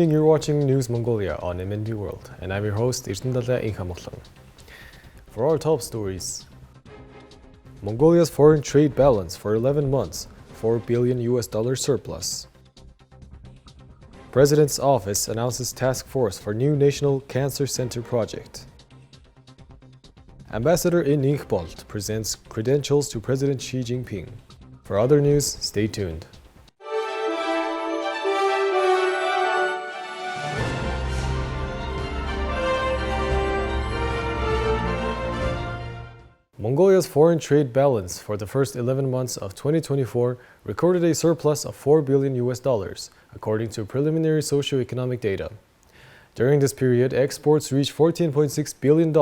evening, you're watching News Mongolia on MNB World, and I'm your host, Enkhbold. For our top stories, Mongolia's foreign trade balance for 11 months, $4 billion surplus. President's office announces task force for new National Cancer Center project. Ambassador in Enkhbold presents credentials to President Xi Jinping. For other news, stay tuned. Mongolia's foreign trade balance for the first 11 months of 2024 recorded a surplus of $4 billion, according to preliminary socio-economic data. During this period, exports reached $14.6 billion,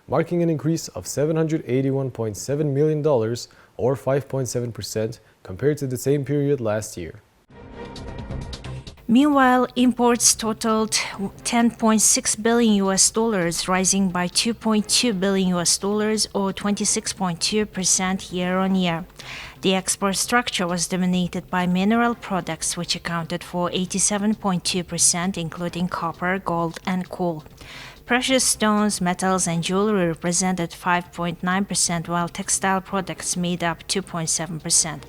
marking an increase of $781.7 million, or 5.7%, compared to the same period last year. Meanwhile, imports totaled $10.6 billion, rising by $2.2 billion, or 26.2% year-on-year. The export structure was dominated by mineral products, which accounted for 87.2%, including copper, gold, and coal. Precious stones, metals, and jewelry represented 5.9%, while textile products made up 2.7%.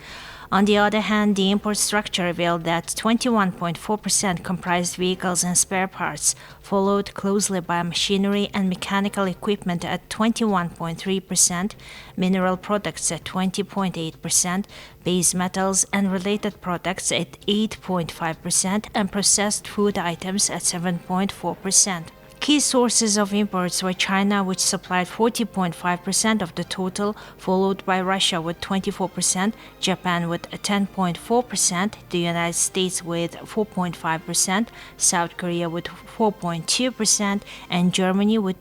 On the other hand, the import structure revealed that 21.4% comprised vehicles and spare parts, followed closely by machinery and mechanical equipment at 21.3%, mineral products at 20.8%, base metals and related products at 8.5%, and processed food items at 7.4%. Key sources of imports were China, which supplied 40.5% of the total, followed by Russia with 24%, Japan with 10.4%, the United States with 4.5%, South Korea with 4.2%, and Germany with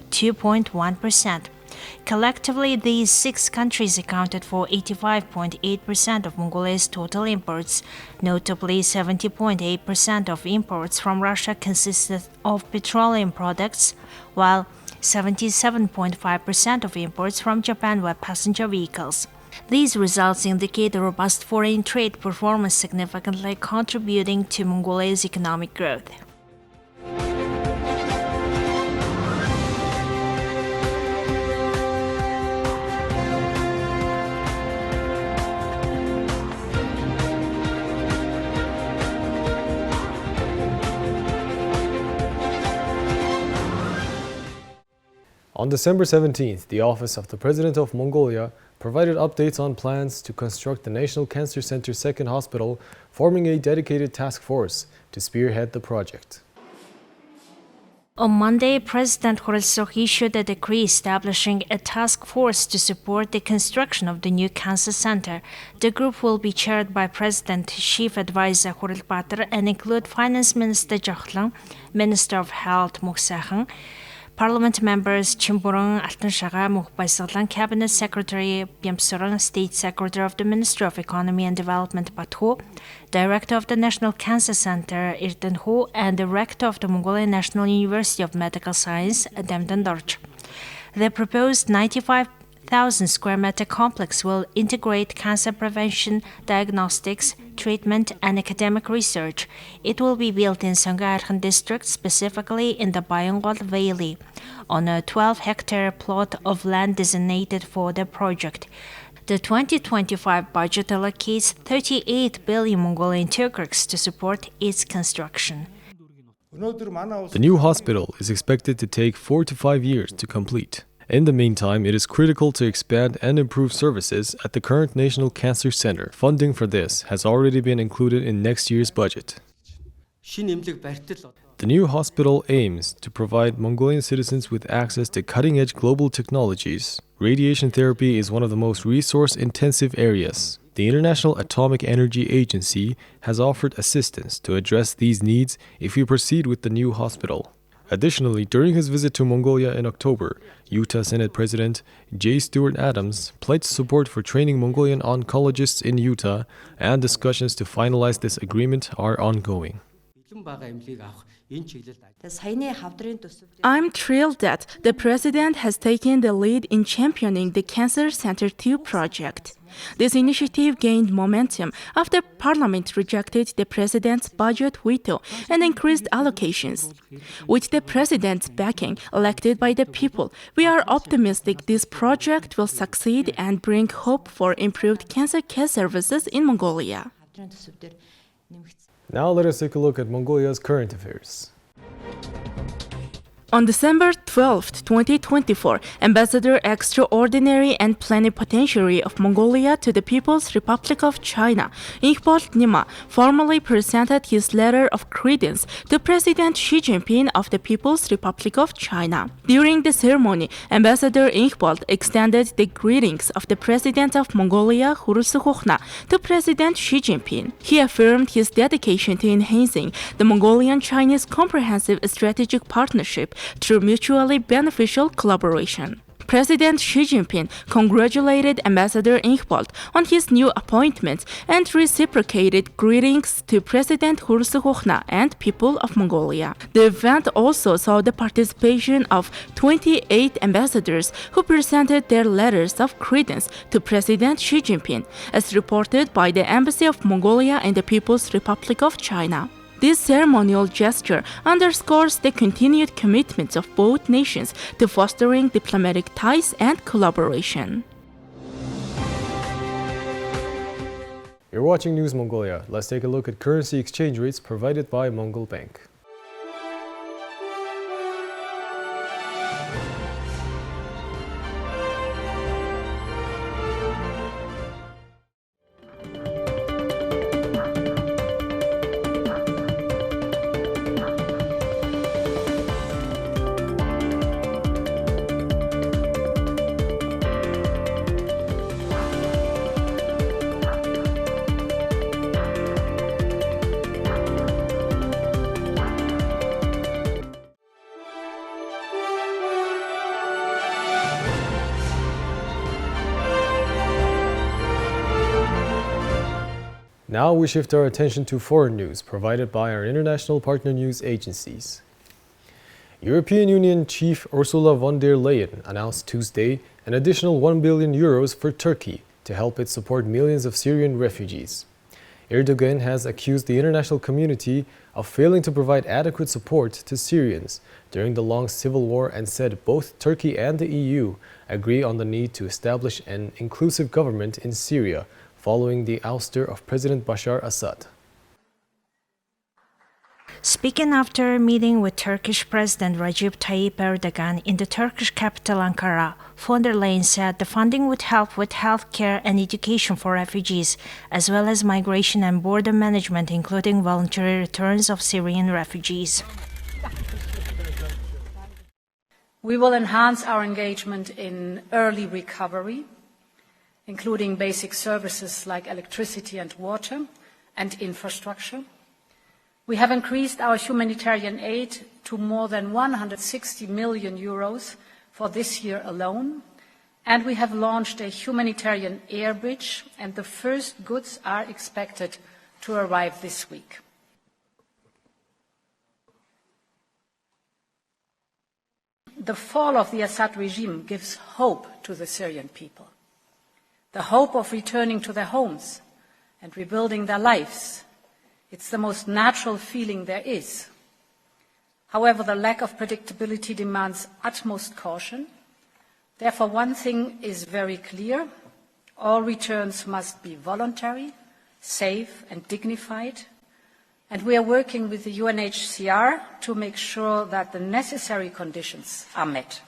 2.1%. Collectively, these 6 countries accounted for 85.8% of Mongolia's total imports. Notably, 70.8% of imports from Russia consisted of petroleum products, while 77.5% of imports from Japan were passenger vehicles. These results indicate a robust foreign trade performance, significantly contributing to Mongolia's economic growth. On December 17th, the Office of the President of Mongolia provided updates on plans to construct the National Cancer Center's second hospital, forming a dedicated task force to spearhead the project. On Monday, President Khorezsokh issued a decree establishing a task force to support the construction of the new cancer center. The group will be chaired by President's Chief Advisor Khorel Batr and include Finance Minister Jokhlan, Minister of Health Mukhsahan, Parliament members Chimburang Altanshaga Mukhbaisaglan, Cabinet Secretary Byamsurang, State Secretary of the Ministry of Economy and Development Batho, Director of the National Cancer Center Irtenho, and the Rector of the Mongolian National University of Medical Science Demdan Dorch. The proposed 95,000 square meter complex will integrate cancer prevention, diagnostics, treatment, and academic research. It will be built in Sangay-Arkhan district, specifically in the Enkhbold Valley, on a 12-hectare plot of land designated for the project. The 2025 budget allocates 38 billion Mongolian Turkics to support its construction. The new hospital is expected to take 4 to 5 years to complete. In the meantime, it is critical to expand and improve services at the current National Cancer Center. Funding for this has already been included in next year's budget. The new hospital aims to provide Mongolian citizens with access to cutting-edge global technologies. Radiation therapy is one of the most resource-intensive areas. The International Atomic Energy Agency has offered assistance to address these needs if we proceed with the new hospital. Additionally, during his visit to Mongolia in October, Utah Senate President J. Stewart Adams pledged support for training Mongolian oncologists in Utah, and discussions to finalize this agreement are ongoing. I'm thrilled that the President has taken the lead in championing the Cancer Center 2 project. This initiative gained momentum after Parliament rejected the President's budget veto and increased allocations. With the President's backing, elected by the people, we are optimistic this project will succeed and bring hope for improved cancer care services in Mongolia. Now let us take a look at Mongolia's current affairs. On December 12, 2024, Ambassador Extraordinary and Plenipotentiary of Mongolia to the People's Republic of China, Enkhbold formally presented his letter of credence to President Xi Jinping of the People's Republic of China. During the ceremony, Ambassador Enkhbold extended the greetings of the President of Mongolia, Hurulsukhna, to President Xi Jinping. He affirmed his dedication to enhancing the Mongolian-Chinese comprehensive strategic partnership through mutually beneficial collaboration. President Xi Jinping congratulated Ambassador Enkhbold on his new appointment and reciprocated greetings to President Hurulsukhna and people of Mongolia. The event also saw the participation of 28 ambassadors who presented their letters of credence to President Xi Jinping, as reported by the Embassy of Mongolia in the People's Republic of China. This ceremonial gesture underscores the continued commitment of both nations to fostering diplomatic ties and collaboration. You're watching News Mongolia. Let's take a look at currency exchange rates provided by Mongol Bank. Now we shift our attention to foreign news provided by our international partner news agencies. European Union Chief Ursula von der Leyen announced Tuesday an additional €1 billion for Turkey to help it support millions of Syrian refugees. Erdogan has accused the international community of failing to provide adequate support to Syrians during the long civil war and said both Turkey and the EU agree on the need to establish an inclusive government in Syria following the ouster of President Bashar Assad. Speaking after a meeting with Turkish President Recep Tayyip Erdogan in the Turkish capital Ankara, von der Leyen said the funding would help with health care and education for refugees, as well as migration and border management, including voluntary returns of Syrian refugees. We will enhance our engagement in early recovery, including basic services like electricity and water and infrastructure. We have increased our humanitarian aid to more than €160 million for this year alone, and we have launched a humanitarian air bridge, and the first goods are expected to arrive this week. The fall of the Assad regime gives hope to the Syrian people. The hope of returning to their homes and rebuilding their lives. It's the most natural feeling there is. However, the lack of predictability demands utmost caution. Therefore, one thing is very clear. All returns must be voluntary, safe and dignified. And we are working with the UNHCR to make sure that the necessary conditions are met.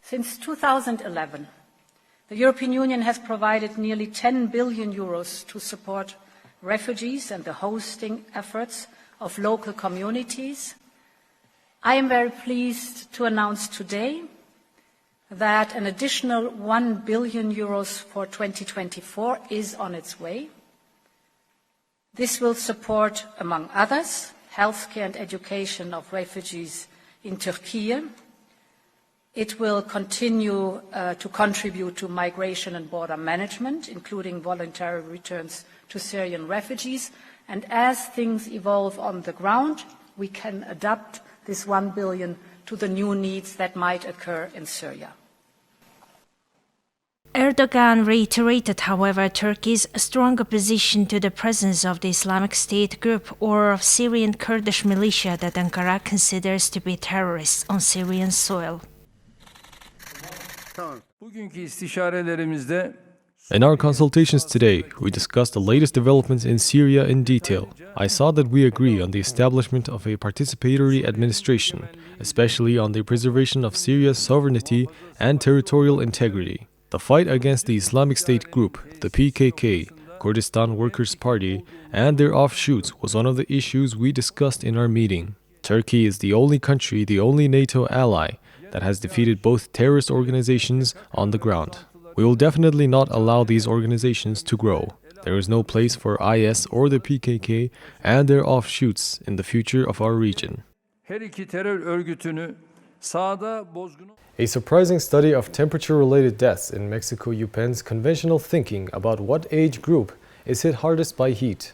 Since 2011, the European Union has provided nearly €10 billion to support refugees and the hosting efforts of local communities. I am very pleased to announce today that an additional €1 billion for 2024 is on its way. This will support, among others, healthcare and education of refugees in Turkey, It will continue to contribute to migration and border management, including voluntary returns to Syrian refugees. And as things evolve on the ground, we can adapt this 1 billion to the new needs that might occur in Syria. Erdogan reiterated, however, Turkey's strong opposition to the presence of the Islamic State group or of Syrian Kurdish militia that Ankara considers to be terrorists on Syrian soil. In our consultations today, we discussed the latest developments in Syria in detail. I saw that we agree on the establishment of a participatory administration, especially on the preservation of Syria's sovereignty and territorial integrity. The fight against the Islamic State group, the PKK, Kurdistan Workers' Party, and their offshoots was one of the issues we discussed in our meeting. Turkey is the only country, the only NATO ally, that has defeated both terrorist organizations on the ground. We will definitely not allow these organizations to grow. There is no place for IS or the PKK and their offshoots in the future of our region. A surprising study of temperature-related deaths in Mexico upends conventional thinking about what age group is hit hardest by heat.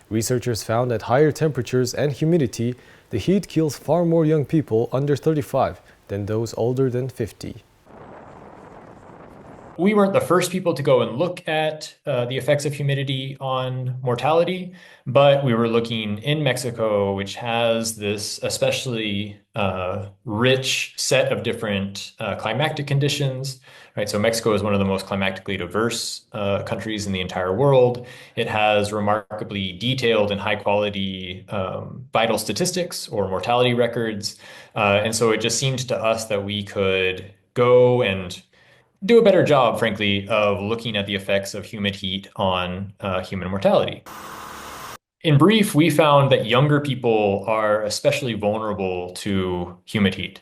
Researchers found at higher temperatures and humidity, the heat kills far more young people under 35 than those older than 50. We weren't the first people to go and look at the effects of humidity on mortality, but we were looking in Mexico, which has this especially rich set of different climatic conditions, right? So Mexico is one of the most climatically diverse countries in the entire world. It has remarkably detailed and high quality vital statistics or mortality records. And so it just seemed to us that we could go and do a better job, frankly, of looking at the effects of humid heat on human mortality. In brief, we found that younger people are especially vulnerable to humid heat.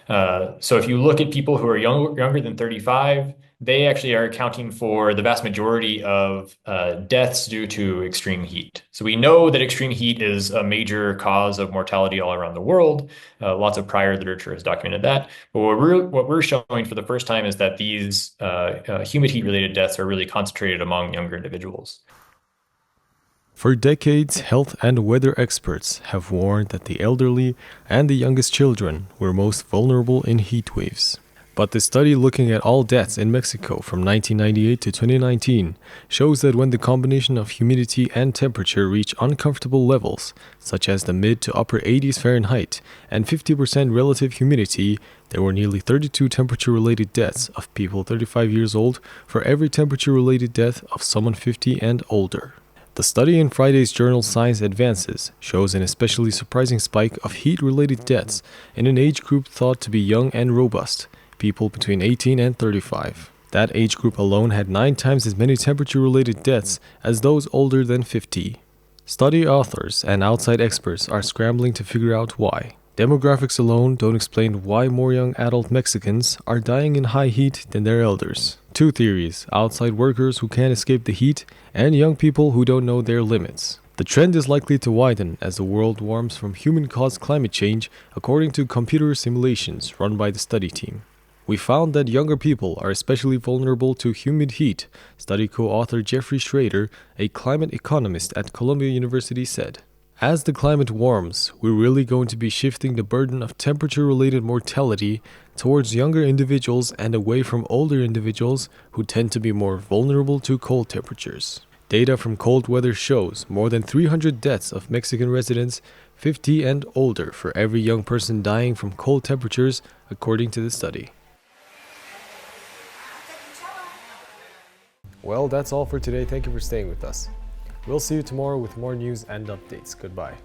So if you look at people who are younger than 35, they actually are accounting for the vast majority of deaths due to extreme heat. So we know that extreme heat is a major cause of mortality all around the world. Lots of prior literature has documented that. But what we're showing for the first time is that these humid heat-related deaths are really concentrated among younger individuals. For decades, health and weather experts have warned that the elderly and the youngest children were most vulnerable in heat waves. But the study looking at all deaths in Mexico from 1998 to 2019 shows that when the combination of humidity and temperature reach uncomfortable levels, such as the mid to upper 80s Fahrenheit and 50% relative humidity, there were nearly 32 temperature-related deaths of people 35 years old for every temperature-related death of someone 50 and older. The study in Friday's journal Science Advances shows an especially surprising spike of heat-related deaths in an age group thought to be young and robust, people between 18 and 35. That age group alone had 9 times as many temperature-related deaths as those older than 50. Study authors and outside experts are scrambling to figure out why. Demographics alone don't explain why more young adult Mexicans are dying in high heat than their elders. 2 theories: outside workers who can't escape the heat, and young people who don't know their limits. The trend is likely to widen as the world warms from human-caused climate change, according to computer simulations run by the study team. We found that younger people are especially vulnerable to humid heat, study co-author Jeffrey Schrader, a climate economist at Columbia University, said. As the climate warms, we're really going to be shifting the burden of temperature-related mortality towards younger individuals and away from older individuals who tend to be more vulnerable to cold temperatures. Data from cold weather shows more than 300 deaths of Mexican residents 50 and older for every young person dying from cold temperatures, according to the study. Well, that's all for today. Thank you for staying with us. We'll see you tomorrow with more news and updates. Goodbye.